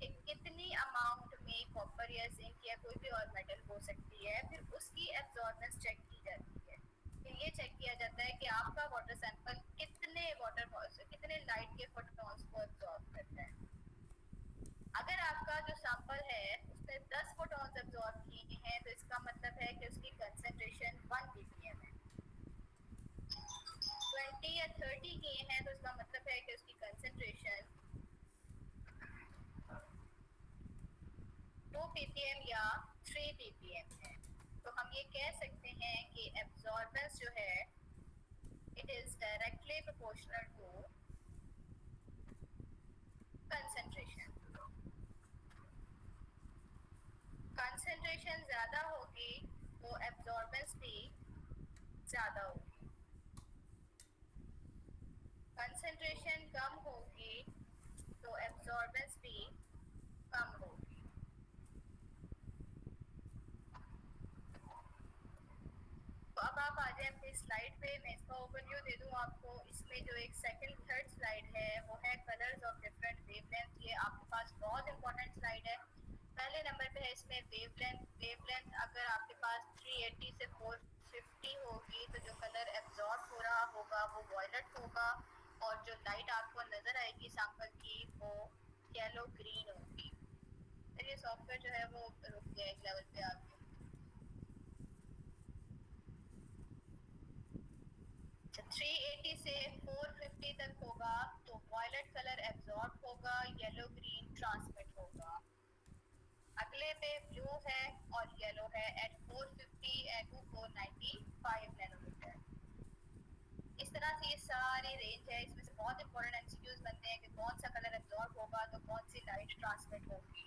कि कितनी अमाउंट में कॉपर या जिंक या कोई भी और मेटल हो सकती है, फिर उसकी एब्जॉर्बेंस चेक की जाती है। फिर ये चेक किया जाता है कि आपका वाटर सैंपल कितने लाइट के फोटॉन्स को एब्जॉर्ब करता है। अगर आपका जो सैंपल है उसने 10 फोटॉन्स एब्जॉर्ब किए हैं तो इसका मतलब है कि उसकी कंसंट्रेशन 1 ppm है। 20 या 30 किए हैं तो इसका मतलब है कि उसकी कंसंट्रेशन 2 ppm या 3 ppm है। तो हम ये कह सकते हैं कि एब्जॉर्बेंस जो है it is directly proportional to concentration. Concentration ज़्यादा होगी तो एब्जॉर्बेंस भी ज़्यादा होगी। कंसंट्रेशन कम होगी तो एब्जॉर्बेंस भी कम होगी। तो अब आप आ जाए अपनी स्लाइड पे, मैं इसका ओवरव्यू दे दूँ आपको। इसमें जो एक सेकंड थर्ड स्लाइड है वो है कलर्स ऑफ डिफरेंट वेवलेंथ। ये आपके पास बहुत इंपॉर्टेंट स्लाइड है। पहले नंबर पे है इसमें वेवलेंथ। वेवलेंथ अगर आपके पास 380 से 450 होगी तो जो कलर एब्जॉर्ब हो रहा होगा वो वॉयलेट होगा, और जो लाइट आपको नजर आएगी सैंपल की वो येलो ग्रीन होगी। ये सॉफ्टवेयर जो है वो रुक गया एक लेवल पे आके। 380 से 450 तक होगा तो वॉयलेट कलर एब्जॉर्ब होगा, येलो ग्रीन ट्रांसमिट होगा। अगले पे ब्लू है और येलो है एट 450 एंड 495 नैनोमीटर। इस तरह से ये सारी रेंज है। इसमें से बहुत इंपॉर्टेंट एमसीक्यूज बनते हैं कि कौन सा कलर एब्जॉर्ब होगा तो कौन सी लाइट ट्रांसमिट होगी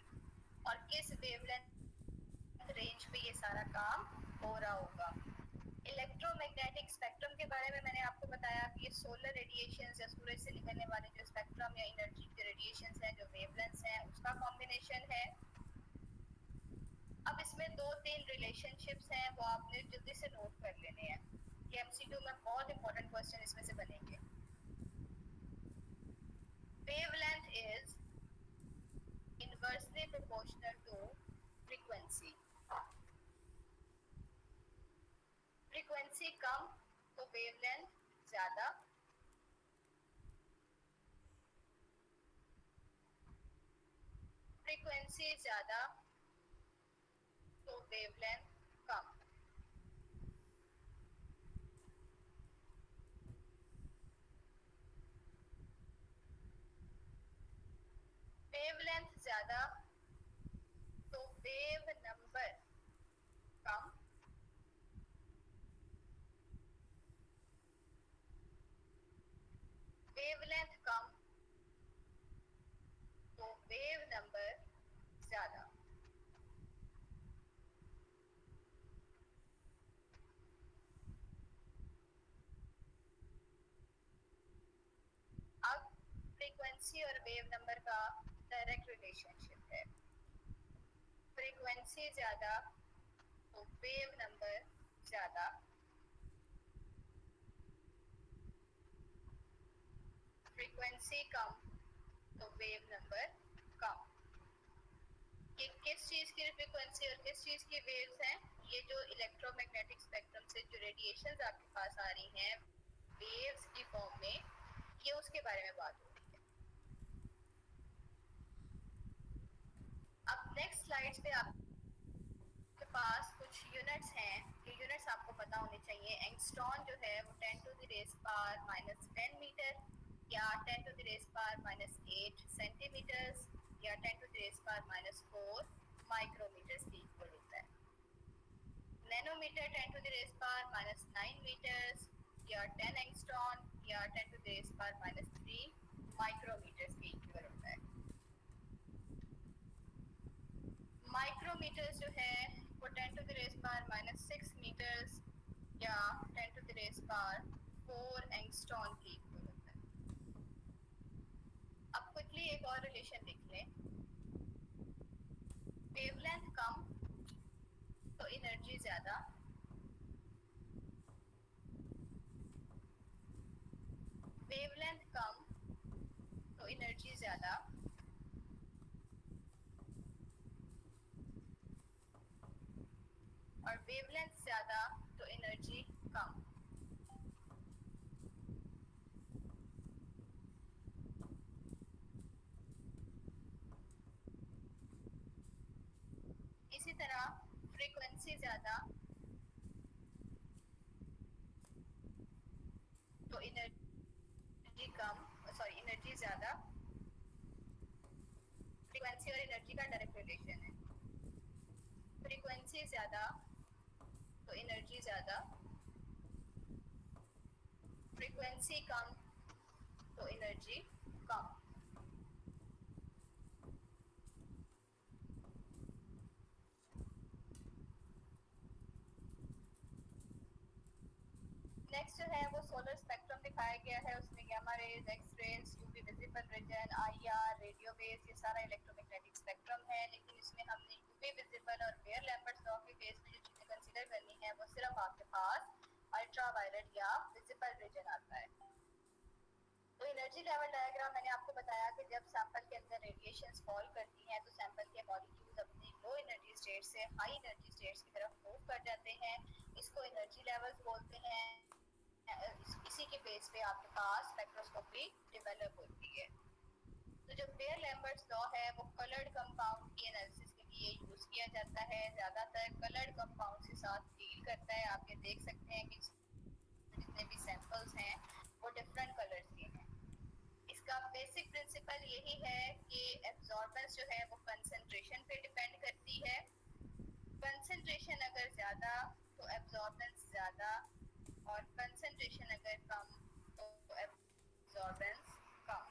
और किस वेवलेंथ रेंज पे ये सारा काम हो रहा होगा। इलेक्ट्रोमैग्नेटिक स्पेक्ट्रम के बारे में मैंने आपको बताया कि ये सोलर रेडिएशंस या सूरज से निकलने वाले जो स्पेक्ट्रम या एनर्जी के रेडिएशंस हैं, जो वेवलेंथ्स हैं, उसका कॉम्बिनेशन है। अब इसमें 2-3 रिलेशनशिप्स हैं वो आपने जल्दी से नोट कर लेने हैं। ये एमसीक्यू में बहुत इंपॉर्टेंट क्वेश्चन इसमें से बनेंगे। Wavelength is inversely proportional to frequency. Frequency कम तो वेवलेंथ ज्यादा, फ्रीक्वेंसी ज्यादा तो वेवलेंथ कम। वेवलेंथ ज्यादा तो वेव नंबर कम। वेवलेंथ कम तो वेव नंबर ज्यादा। अब फ्रीक्वेंसी और वेव नंबर का डायरेक्ट रिलेशनशिप है। फ्रीक्वेंसी ज्यादा तो वेव नंबर ज्यादा। फ्रीक्वेंसी कम तो वेव नंबर कम। ये किस चीज की फ्रीक्वेंसी और किस चीज की वेव्स हैं? ये जो इलेक्ट्रोमैग्नेटिक स्पेक्ट्रम से जो रेडिएशंस आपके पास आ रही हैं वेव्स की फॉर्म में, ये उसके बारे में बात हो रही है। अब नेक्स्ट स्लाइड्स पे आपके पास कुछ कुछ यूनिट्स हैं, ये यूनिट्स आपको पता होनी चाहिए। एंगस्ट्रॉन जो है वो 10 to the raise power -10 metre या 10 to the raise power -8 centimetres या 10 to the raise power -4 micrometres के इक्वल होता है। Nanometre 10 to the raise power -9 metres या 10 एंगस्ट्रॉन या 10 to the raise power -3 micrometres के इक्वल होता है। माइक्रोमीटर्स जो है वो 10 to the raise power -6 metres या 10 to the raise power 4 angstrom के इक्वल होता है। अब क्विकली एक और रिलेशन देख लें। वेवलेंथ कम तो एनर्जी ज़्यादा, वेवलेंथ कम तो एनर्जी ज़्यादा, और वेवलेंथ ज़्यादा तो एनर्जी कम। इसी तरह फ्रीक्वेंसी ज़्यादा तो एनर्जी कम, सॉरी एनर्जी ज़्यादा। फ्रीक्वेंसी और एनर्जी का डायरेक्ट रिलेशन है। फ्रीक्वेंसी ज़्यादा तो एनर्जी ज़्यादा, फ्रीक्वेंसी कम तो एनर्जी कम। नेक्स्ट जो है वो सोलर स्पेक्ट्रम दिखाया गया है। उसमें gamma rays, X rays, UV visible region, IR, radio waves, ये सारा इलेक्ट्रोमैग्नेटिक स्पेक्ट्रम है। लेकिन इसमें हमने यूवी विजिबल और बेयर लैम्बर्ट्स लॉ के बेस पे जो चीज़ें कंसीडर करनी है वो सिर्फ आपके पास अल्ट्रा वायलेट या विजिबल रीजन आता है। तो एनर्जी लेवल डायग्राम मैंने आपको बताया कि जब सैंपल के अंदर रेडिएशंस फॉल करती हैं तो सैंपल के मॉलिक्यूल्स अपनी लो एनर्जी स्टेट से हाई एनर्जी स्टेट्स की तरफ मूव कर जाते हैं। इसको एनर्जी लेवल्स बोलते हैं। इसी के बेस पे आपके पास स्पेक्ट्रोस्कोपी डेवलप होती है। तो जो बेयर लैम्बर्ट्स लॉ है वो कलर्ड कंपाउंड की एनालिसिस के लिए यूज़ किया जाता है। ज़्यादातर कलर्ड कंपाउंड के साथ डील करता है। आप ये देख सकते हैं कि जितने भी सैंपल्स हैं वो डिफरेंट कलर्स के हैं। इसका बेसिक प्रिंसिपल यही है कि एब्जॉर्बेंस जो है वो कंसंट्रेशन पे डिपेंड करती है। कंसंट्रेशन अगर ज़्यादा तो एब्जॉर्बेंस ज़्यादा, और कंसंट्रेशन अगर कम तो एब्जॉर्बेंस कम।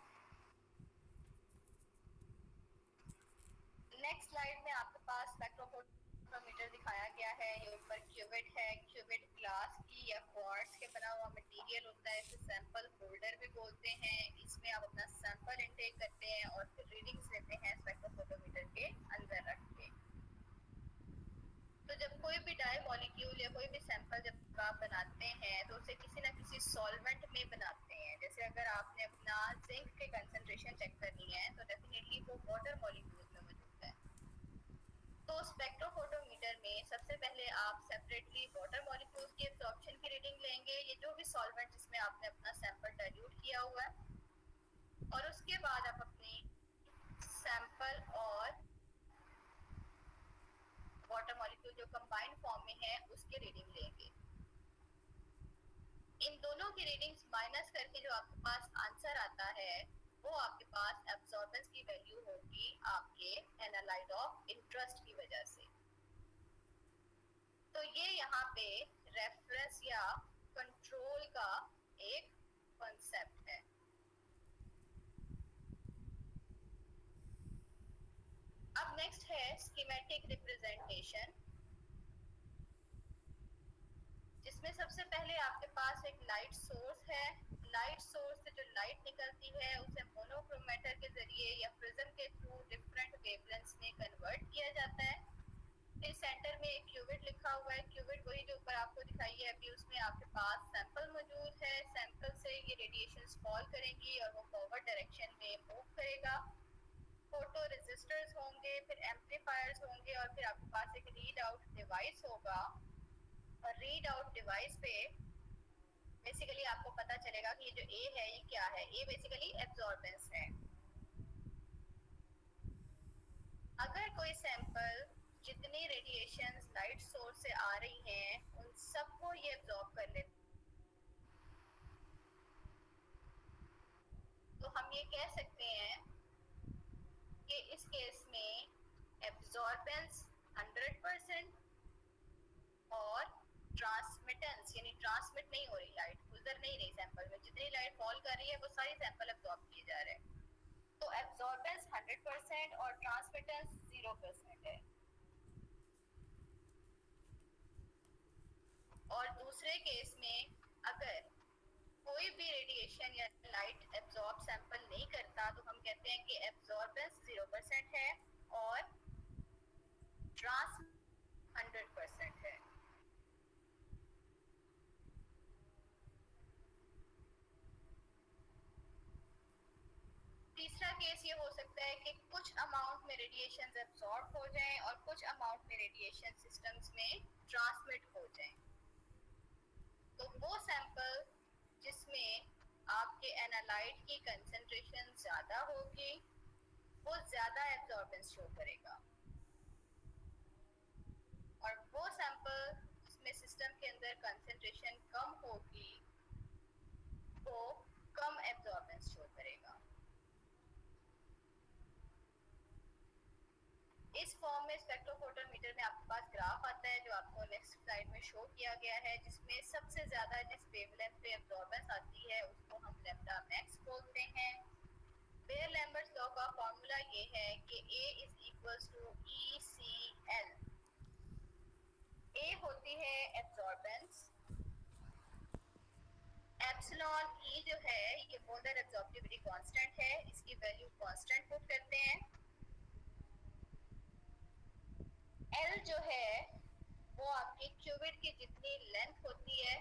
नेक्स्ट स्लाइड में आपके पास स्पेक्ट्रोफोटोमीटर दिखाया गया है। ये ऊपर क्यूबिट है। क्यूबिट ग्लास की या क्वार्ट्ज के बना हुआ मटेरियल होता है। इसे सैंपल होल्डर भी बोलते हैं। इसमें आप अपना सैंपल इनटेक करते हैं और फिर रीडिंग्स लेते हैं स्पेक्ट्रोफोटोमीटर के अंदर रख के। तो जब कोई भी डाई मॉलिक्यूल या कोई भी सैंपल जब आप बनाते हैं तो उसे किसी ना किसी सॉल्वेंट में बनाते हैं। जैसे अगर आपने अपना जिंक के कंसंट्रेशन चेक करनी है तो डेफिनेटली वो वाटर मॉलिक्यूल में मौजूद है। तो स्पेक्ट्रोफोटोमीटर में सबसे पहले आप सेपरेटली वाटर मॉलिक्यूल्स की एब्जॉर्प्शन की रीडिंग लेंगे, ये जो भी सॉल्वेंट जिसमें आपने अपना सैंपल डाइल्यूट किया हुआ है, और उसके बाद आप अपनी सैंपल और वाटर मॉलिक्यूल जो कंबाइंड फॉर्म में है उसकी रीडिंग लेंगे। इन दोनों की रीडिंग्स माइनस करके जो आपके पास आंसर आता है वो आपके पास एब्जॉर्बेंस की वैल्यू होगी आपके एनालाइड ऑफ इंटरेस्ट की वजह से। तो ये यहाँ पे रेफरेंस या कंट्रोल का एक कॉन्सेप्ट है। अब नेक्स्ट है स्कीमेटिक रिप्रेजेंटेशन, जिसमें सबसे पहले आपके पास एक लाइट सोर्स है। लाइट सोर्स से जो लाइट निकलती है उसे मोनोक्रोमेटर के जरिए या प्रिज्म के थ्रू डिफरेंट वेवलेंथ्स में कन्वर्ट किया जाता है। फिर सेंटर में एक क्यूबिट लिखा हुआ है। क्यूबिट वही जो ऊपर आपको दिखाई है अभी, उसमें आपके पास सैंपल मौजूद है। सैंपल से ये रेडिएशंस फॉल करेंगी और वो फॉरवर्ड डायरेक्शन में मूव करेगा। फोटो रेजिस्टर्स होंगे, फिर एम्पलीफायर्स होंगे, और फिर आपके पास एक रीड आउट डिवाइस होगा। और रीड आउट डिवाइस पे बेसिकली आपको पता चलेगा कि ये जो ए है ये क्या है। ए बेसिकली एब्जॉर्बेंस है। अगर कोई सैंपल जितनी रेडिएशंस लाइट सोर्स से आ रही हैं उन सबको ये एब्जॉर्ब कर लेते हैं। तो हम ये कह सकते हैं कि इस केस में एब्जॉर्बेंस 100% और ट्रांसमिटेंस यानी ट्रांसमिट नहीं हो रही लाइट, गुजर नहीं रही सैंपल में, जितनी लाइट फॉल कर रही है वो सारी सैंपल एब्जॉर्ब किए जा रहे हैं। तो एब्जॉर्बेंस 100% और ट्रांसमिटेंस 0% है। और दूसरे केस में अगर कोई भी रेडिएशन या लाइट एब्जॉर्ब सैंपल नहीं करता तो हम कहते हैं कि एब्जॉर्बेंस 0% है और ट्रांस 100% है। तीसरा केस ये हो सकता है कि कुछ अमाउंट में रेडिएशन एब्जॉर्ब हो जाएं और कुछ अमाउंट में रेडिएशन सिस्टम्स में ट्रांसमिट हो जाएं। तो वो सैंपल जिसमें आपके एनालाइट की कंसंट्रेशन ज़्यादा होगी वो ज़्यादा एब्जॉर्बेंस शो करेगा, और वो सैंपल जिसमें सिस्टम के अंदर कंसंट्रेशन कम होगी वो कम एब्जॉर्बेंस शो करेगा। इस फॉर्म में स्पेक्ट्रोफोटोमीटर में आपके पास ग्राफ आता है जो आपको नेक्स्ट स्लाइड में शो किया गया है, जिसमें सबसे ज़्यादा जिस वेवलेंथ पे एब्जॉर्बेंस आती है उसको हम लैम्ब्डा मैक्स बोलते हैं। बेयर-लैम्बर्ट्स लॉ का फॉर्मूला ये है कि A is equals to ECL। A होती है एब्जॉर्बेंस, एप्सिलॉन E जो है ये मोलर एब्जॉर्बिविटी कांस्टेंट है, इसकी वैल्यू कांस्टेंट पुट करते हैं। L जो है वो आपकी क्यूबिट की जितनी लेंथ होती है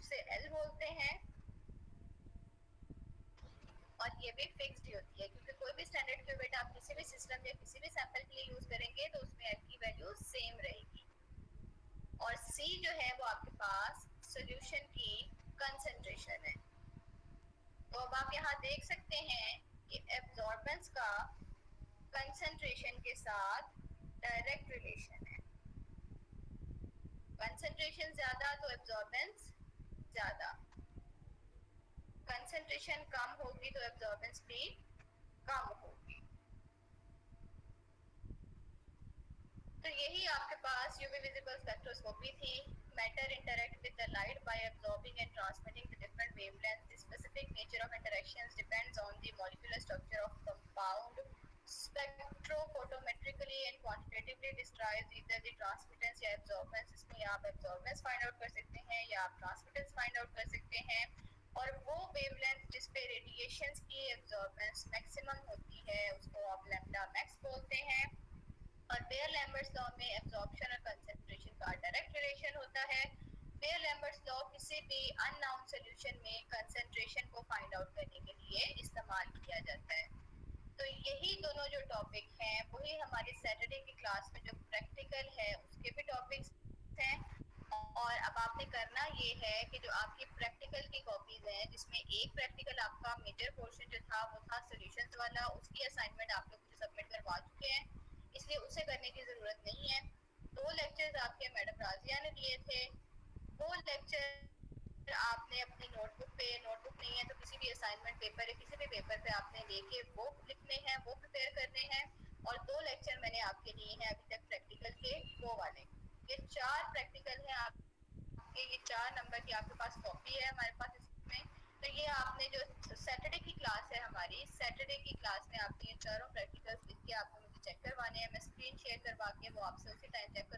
उसे L बोलते हैं, और ये भी फिक्स्ड ही होती है क्योंकि कोई भी स्टैंडर्ड क्यूबिट आप किसी भी सिस्टम या किसी भी सैंपल के लिए यूज करेंगे तो उसमें L की वैल्यू सेम रहेगी। और C जो है वो आपके पास सॉल्यूशन की कंसंट्रेशन है। तो अब आप यहाँ देख सकते हैं कि एब्जॉर्बेंस का कंसंट्रेशन के साथ डायरेक्ट रिलेशन है। कंसंट्रेशन ज़्यादा तो एब्जॉर्बेंस ज़्यादा, कंसंट्रेशन कम होगी तो एब्जॉर्बेंस भी कम होगी। तो यही आपके पास यूवी विजिबल स्पेक्ट्रोस्कोपी थी। Matter interact with the light by absorbing and transmitting the different wavelengths. The specific nature of interactions depends on the molecular structure of compound. Spectrophotometrically and quantitatively describes either the transmittance या absorbance। इसमें आप absorbance find out कर सकते हैं या आप transmittance find out कर सकते हैं, और वो वेवलेंथ जिस पे रेडिएशंस की एब्जॉर्बेंस मैक्सिमम होती है उसको आप लैम्ब्डा मैक्स बोलते हैं। और बेयर-लैम्बर्ट्स लॉ में एब्जॉर्प्शन और कंसंट्रेशन का डायरेक्ट रिलेशन होता है। बेयर-लैम्बर्ट्स लॉ किसी भी अननोन सॉल्यूशन में कंसंट्रेशन को फाइंड आउट करने के लिए इस्तेमाल किया जाता है। तो यही दोनों जो टॉपिक हैं वही हमारी सैटरडे की क्लास में जो प्रैक्टिकल है उसके भी टॉपिक्स हैं। और अब आपने करना ये है कि जो आपकी प्रैक्टिकल की कॉपीज हैं जिसमें एक प्रैक्टिकल आपका मेजर पोर्शन जो था वो था सॉल्यूशंस वाला, उसकी असाइनमेंट आप लोग मुझे सबमिट करवा चुके हैं, इसलिए उसे करने की ज़रूरत नहीं है। 2 लेक्चर्स आपके मैडम राजिया ने दिए थे, वो लेक्चर आपने अपनी नोटबुक नहीं है तो किसी भी असाइनमेंट पेपर या किसी भी पेपर पे आपने लेके वो लिखने हैं, वो प्रिपेयर करने हैं। और 2 लेक्चर मैंने आपके लिए हैं अभी तक प्रैक्टिकल के, वो वाले। ये 4 प्रैक्टिकल हैं आपके, ये 4 नंबर की आपके पास कॉपी है हमारे पास इसमें। तो ये आपने जो सैटरडे की क्लास है हमारी, सैटरडे की क्लास में आपने ये चारों प्रैक्टिकल्स लिख के आपको मुझे चेक करवाने हैं। मैं स्क्रीन शेयर करवा के वो आपसे उसी टाइम चेक